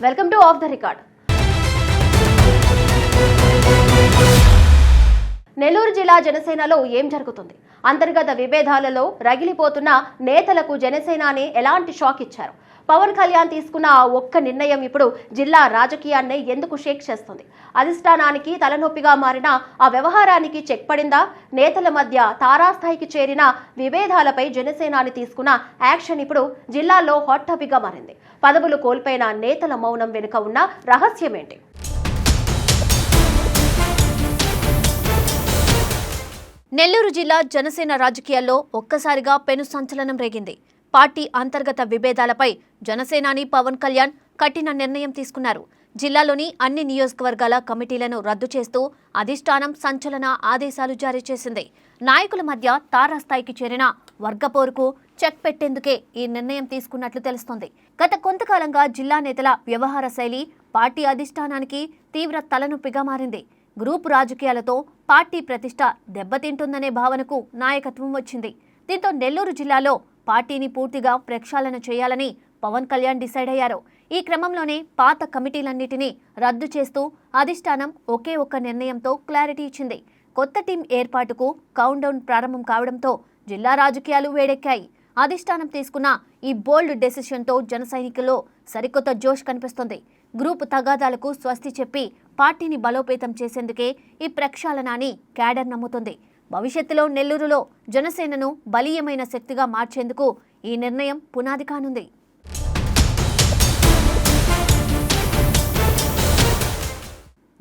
Welcome to of the record. Nellore జిల్లా జనసేనలో ఏం జరుగుతుంది? అంతర్గత విభేదాలలో రగిలిపోతున్న నేతలకు జనసేనాని ఎలాంటి షాక్ ఇచ్చారు? పవన్ కళ్యాణ్ తీసుకున్న ఆ ఒక్క నిర్ణయం ఇప్పుడు జిల్లా రాజకీయాన్ని ఎందుకు షేక్ చేస్తుంది? అధిష్టానానికి తలనొప్పిగా మారిన ఆ వ్యవహారానికి చెక్ పడిందా? నేతల మధ్య తారాస్థాయికి చేరిన విభేదాలపై జనసేనాని తీసుకున్న యాక్షన్ ఇప్పుడు జిల్లాలో హాట్ టాపిక్ గా మారింది. పదవులు కోల్పోయిన నేతల మౌనం వెనుక ఉన్న రహస్యమేంటి? నెల్లూరు జిల్లా జనసేన రాజకీయాల్లో ఒక్కసారిగా పెను సంచలనం రేగింది. పార్టీ అంతర్గత విభేదాలపై జనసేనాని పవన్ కళ్యాణ్ కఠిన నిర్ణయం తీసుకున్నారు. జిల్లాలోని అన్ని నియోజకవర్గాల కమిటీలను రద్దు చేస్తూ అధిష్టానం సంచలన ఆదేశాలు జారీ చేసింది. నాయకుల మధ్య తారాస్థాయికి చేరిన వర్గపోరుకు చెక్ పెట్టేందుకే ఈ నిర్ణయం తీసుకున్నట్లు తెలుస్తోంది. గత కొంతకాలంగా జిల్లా నేతల వ్యవహార శైలి పార్టీ అధిష్టానానికి తీవ్ర తలనొప్పిగా మారింది. గ్రూప్ రాజకీయాలతో పార్టీ ప్రతిష్ట దెబ్బతింటుందనే భావనకు నాయకత్వం వచ్చింది. దీంతో నెల్లూరు జిల్లాలో పార్టీని పూర్తిగా ప్రక్షాళన చేయాలని పవన్ కళ్యాణ్ డిసైడ్ అయ్యారు. ఈ క్రమంలోనే పాత కమిటీలన్నిటినీ రద్దు చేస్తూ అధిష్టానం ఒకే ఒక్క నిర్ణయంతో క్లారిటీ ఇచ్చింది. కొత్త టీం ఏర్పాటుకు కౌంట్ డౌన్ ప్రారంభం కావడంతో జిల్లా రాజకీయాలు వేడెక్కాయి. అధిష్టానం తీసుకున్న ఈ బోల్డ్ డెసిషన్తో జన సైనికుల్లో సరికొత్త జోష్ కనిపిస్తుంది. గ్రూప్ తగాదాలకు స్వస్తి చెప్పి పార్టీని బలోపేతం చేసేందుకే ఈ ప్రక్షాళన అని క్యాడర్ నమ్ముతుంది. భవిష్యత్తులో నెల్లూరులో జనసేనను బలీయమైన శక్తిగా మార్చేందుకు ఈ నిర్ణయం పునాది కానుంది.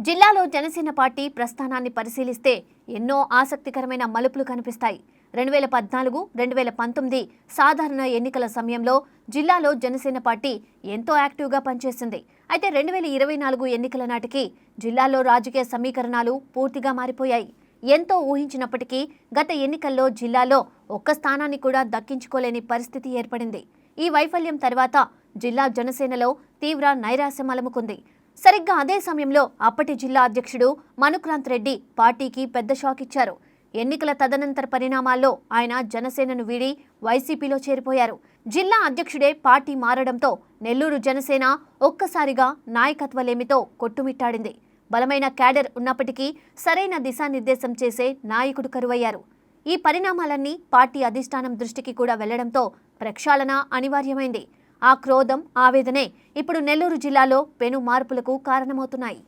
జిల్లాలో జనసేన పార్టీ ప్రస్థానాన్ని పరిశీలిస్తే ఎన్నో ఆసక్తికరమైన మలుపులు కనిపిస్తాయి. 2014, 2019 సాధారణ ఎన్నికల సమయంలో జిల్లాలో జనసేన పార్టీ ఎంతో యాక్టివ్గా పనిచేసింది. అయితే 2024 ఎన్నికల నాటికి జిల్లాలో రాజకీయ సమీకరణాలు పూర్తిగా మారిపోయాయి. ఎంతో ఊహించినప్పటికీ గత ఎన్నికల్లో జిల్లాలో ఒక్క స్థానాన్ని కూడా దక్కించుకోలేని పరిస్థితి ఏర్పడింది. ఈ వైఫల్యం తర్వాత జిల్లా జనసేనలో తీవ్ర నైరాశ్యం అలముకుంది. సరిగ్గా అదే సమయంలో అప్పటి జిల్లా అధ్యక్షుడు మనుక్రాంత్ రెడ్డి పార్టీకి పెద్ద షాక్ ఇచ్చారు. ఎన్నికల తదనంతర పరిణామాల్లో ఆయన జనసేనను వీడి వైసీపీలో చేరిపోయారు. జిల్లా అధ్యక్షుడే పార్టీ మారడంతో నెల్లూరు జనసేన ఒక్కసారిగా నాయకత్వలేమితో కొట్టుమిట్టాడింది. బలమైన క్యాడర్ ఉన్నప్పటికీ సరైన దిశానిర్దేశం చేసే నాయకుడు కరువయ్యారు. ఈ పరిణామాలన్నీ పార్టీ అధిష్టానం దృష్టికి కూడా వెళ్లడంతో ప్రక్షాళన అనివార్యమైంది. ఆ క్రోధం, ఆవేదనే ఇప్పుడు నెల్లూరు జిల్లాలో పెను మార్పులకు కారణమవుతున్నాయి.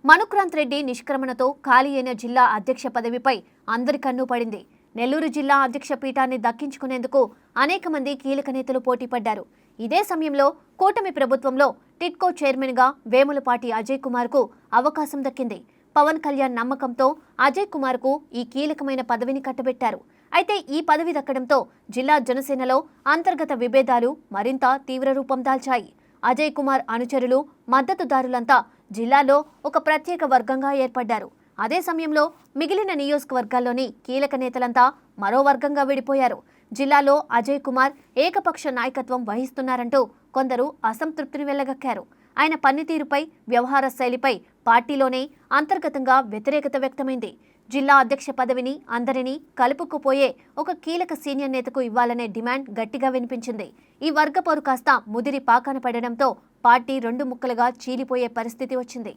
మనుక్రాంత్ రెడ్డి నిష్క్రమణతో ఖాళీ అయిన జిల్లా అధ్యక్ష పదవిపై అందరి కన్ను పడింది. నెల్లూరు జిల్లా అధ్యక్ష పీఠాన్ని దక్కించుకునేందుకు అనేక మంది కీలక నేతలు పోటీపడ్డారు. ఇదే సమయంలో కూటమి ప్రభుత్వంలో టిడ్కో చైర్మన్గా వేములపాటి అజయ్ కుమార్కు అవకాశం దక్కింది. పవన్ కళ్యాణ్ నమ్మకంతో అజయ్ కుమార్కు ఈ కీలకమైన పదవిని కట్టబెట్టారు. అయితే ఈ పదవి దక్కడంతో జిల్లా జనసేనలో అంతర్గత విభేదాలు మరింత తీవ్ర రూపం దాల్చాయి. అజయ్ కుమార్ అనుచరులు, మద్దతుదారులంతా జిల్లాలో ఒక ప్రత్యేక వర్గంగా ఏర్పడ్డారు. అదే సమయంలో మిగిలిన నియోజకవర్గాల్లోని కీలక నేతలంతా మరో వర్గంగా విడిపోయారు. జిల్లాలో అజయ్ కుమార్ ఏకపక్ష నాయకత్వం వహిస్తున్నారంటూ కొందరు అసంతృప్తిని వెళ్లగక్కారు. ఆయన పనితీరుపై, వ్యవహార శైలిపై పార్టీలోనే అంతర్గతంగా వ్యతిరేకత వ్యక్తమైంది. జిల్లా అధ్యక్ష పదవిని అందరినీ కలుపుకుపోయే ఒక కీలక సీనియర్ నేతకు ఇవ్వాలనే డిమాండ్ గట్టిగా వినిపించింది. ఈ వర్గపోరు కాస్త ముదిరి పాకాన పడడంతో పార్టీ రెండు ముక్కలుగా చీలిపోయే పరిస్థితి వచ్చింది.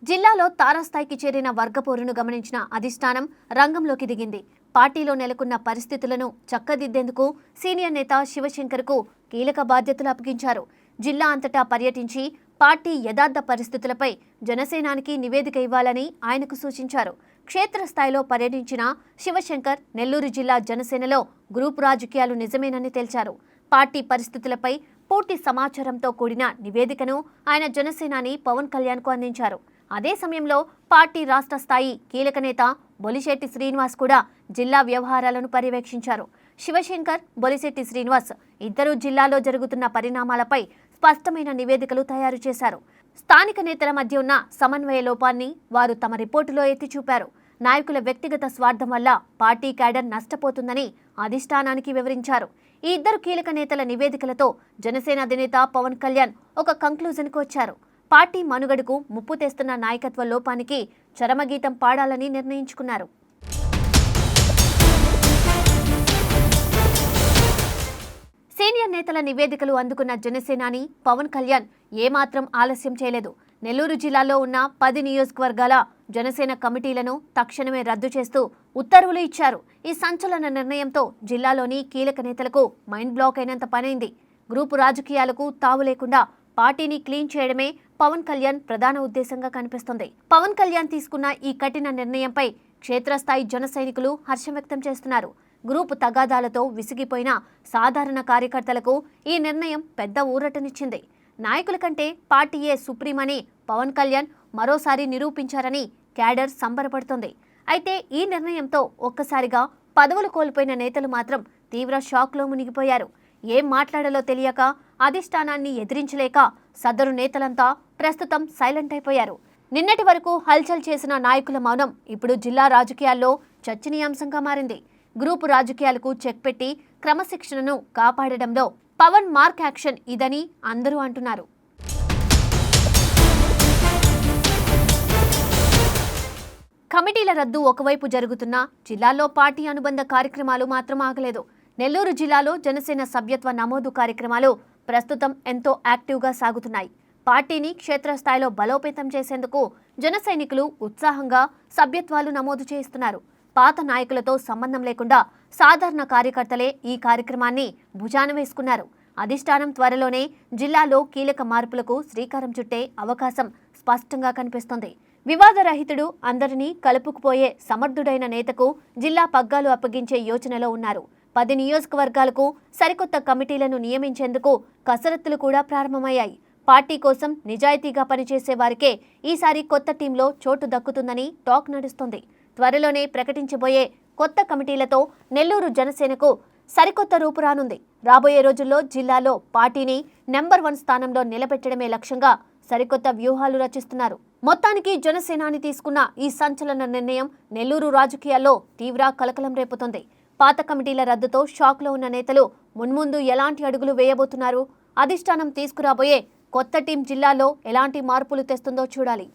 జిల్లాలో తారాస్థాయికి చేరిన వర్గపోరును గమనించిన అధిష్టానం రంగంలోకి దిగింది. పార్టీలో నెలకొన్న పరిస్థితులను చక్కదిద్దేందుకు సీనియర్ నేత శివశంకర్కు కీలక బాధ్యతలు అప్పగించారు. జిల్లా అంతటా పర్యటించి పార్టీ యథార్థ పరిస్థితులపై జనసేనానికి నివేదిక ఇవ్వాలని ఆయనకు సూచించారు. క్షేత్రస్థాయిలో పర్యటించిన శివశంకర్ నెల్లూరు జిల్లా జనసేనలో గ్రూప్ రాజకీయాలు నిజమేనని తేల్చారు. పార్టీ పరిస్థితులపై పూర్తి సమాచారంతో కూడిన నివేదికను ఆయన జనసేనాని పవన్ కళ్యాణ్కు అందించారు. అదే సమయంలో పార్టీ రాష్ట్ర స్థాయి కీలక నేత బొలిశెట్టి శ్రీనివాస్ కూడా జిల్లా వ్యవహారాలను పర్యవేక్షించారు. శివశంకర్, బొలిశెట్టి శ్రీనివాస్ ఇద్దరూ జిల్లాలో జరుగుతున్న పరిణామాలపై స్పష్టమైన నివేదికలు తయారు చేశారు. స్థానిక నేతల మధ్య ఉన్న సమన్వయ లోపాన్ని వారు తమ రిపోర్టులో ఎత్తి చూపారు. నాయకుల వ్యక్తిగత స్వార్థం వల్ల పార్టీ క్యాడర్ నష్టపోతుందని అధిష్టానానికి వివరించారు. ఈ ఇద్దరు కీలక నేతల నివేదికలతో జనసేన అధినేత పవన్ కళ్యాణ్ ఒక కంక్లూజన్కు వచ్చారు. పార్టీ మనుగడకు ముప్పు తెస్తున్న నాయకత్వ లోపానికి చరమగీతం పాడాలని నిర్ణయించుకున్నారు. సీనియర్ నేతల నివేదికలు అందుకున్న జనసేనాని పవన్ కళ్యాణ్ ఏమాత్రం ఆలస్యం చేయలేదు. నెల్లూరు జిల్లాలో ఉన్న 10 నియోజకవర్గాల జనసేన కమిటీలను తక్షణమే రద్దు చేస్తూ ఉత్తర్వులు ఇచ్చారు. ఈ సంచలన నిర్ణయంతో జిల్లాలోని కీలక నేతలకు మైండ్ బ్లాక్ అయినంత పనైంది. గ్రూపు రాజకీయాలకు తావు లేకుండా పార్టీని క్లీన్ చేయడమే పవన్ కళ్యాణ్ ప్రధాన ఉద్దేశంగా కనిపిస్తుంది. పవన్ కళ్యాణ్ తీసుకున్న ఈ కఠిన నిర్ణయంపై క్షేత్రస్థాయి జన సైనికులు హర్షం వ్యక్తం చేస్తున్నారు. గ్రూపు తగాదాలతో విసిగిపోయిన సాధారణ కార్యకర్తలకు ఈ నిర్ణయం పెద్ద ఊరటనిచ్చింది. నాయకుల కంటే పార్టీయే సుప్రీమని పవన్ కళ్యాణ్ మరోసారి నిరూపించారని క్యాడర్ సంబరపడుతోంది. అయితే ఈ నిర్ణయంతో ఒక్కసారిగా పదవులు కోల్పోయిన నేతలు మాత్రం తీవ్ర షాక్లో మునిగిపోయారు. ఏం మాట్లాడాలో తెలియక, అధిష్టానాన్ని ఎదిరించలేక సదరు నేతలంతా ప్రస్తుతం సైలెంట్ అయిపోయారు. నిన్నటి వరకు హల్చల్ చేసిన నాయకుల మౌనం ఇప్పుడు జిల్లా రాజకీయాల్లో చర్చనీయాంశంగా మారింది. గ్రూపు రాజకీయాలకు చెక్ పెట్టి క్రమశిక్షణను కాపాడడంలో పవన్ మార్క్ యాక్షన్ ఇదని అందరూ అంటున్నారు. కమిటీల రద్దు ఒకవైపు జరుగుతున్నా జిల్లాలో పార్టీ అనుబంధ కార్యక్రమాలు మాత్రం ఆగలేదు. నెల్లూరు జిల్లాలో జనసేన సభ్యత్వ నమోదు కార్యక్రమాలు ప్రస్తుతం ఎంతో యాక్టివ్గా సాగుతున్నాయి. పార్టీని క్షేత్రస్థాయిలో బలోపేతం చేసేందుకు జన సైనికులు ఉత్సాహంగా సభ్యత్వాలు నమోదు చేస్తున్నారు. పాత నాయకులతో సంబంధం లేకుండా సాధారణ కార్యకర్తలే ఈ కార్యక్రమాన్ని భుజాన వేసుకున్నారు. అధిష్టానం త్వరలోనే జిల్లాలో కీలక మార్పులకు శ్రీకారం చుట్టే అవకాశం స్పష్టంగా కనిపిస్తోంది. వివాదరహితుడు, అందరినీ కలుపుకుపోయే సమర్థుడైన నేతకు జిల్లా పగ్గాలు అప్పగించే యోచనలో ఉన్నారు. 10 నియోజకవర్గాలకు సరికొత్త కమిటీలను నియమించేందుకు కసరత్తులు కూడా ప్రారంభమయ్యాయి. పార్టీ కోసం నిజాయితీగా పనిచేసే వారికే ఈసారి కొత్త టీంలో చోటు దక్కుతుందని టాక్ నడుస్తోంది. త్వరలోనే ప్రకటించబోయే కొత్త కమిటీలతో నెల్లూరు జనసేనకు సరికొత్త రూపు రానుంది. రాబోయే రోజుల్లో జిల్లాలో పార్టీని నెంబర్ 1 స్థానంలో నిలబెట్టడమే లక్ష్యంగా సరికొత్త వ్యూహాలు రచిస్తున్నారు. మొత్తానికి జనసేనాని తీసుకున్న ఈ సంచలన నిర్ణయం నెల్లూరు రాజకీయాల్లో తీవ్ర కలకలం రేపుతోంది. పాత కమిటీల రద్దుతో షాక్లో ఉన్న నేతలు మున్ముందు ఎలాంటి అడుగులు వేయబోతున్నారు? అధిష్టానం తీసుకురాబోయే కొత్త టీం జిల్లాలో ఎలాంటి మార్పులు తెస్తుందో చూడాలి.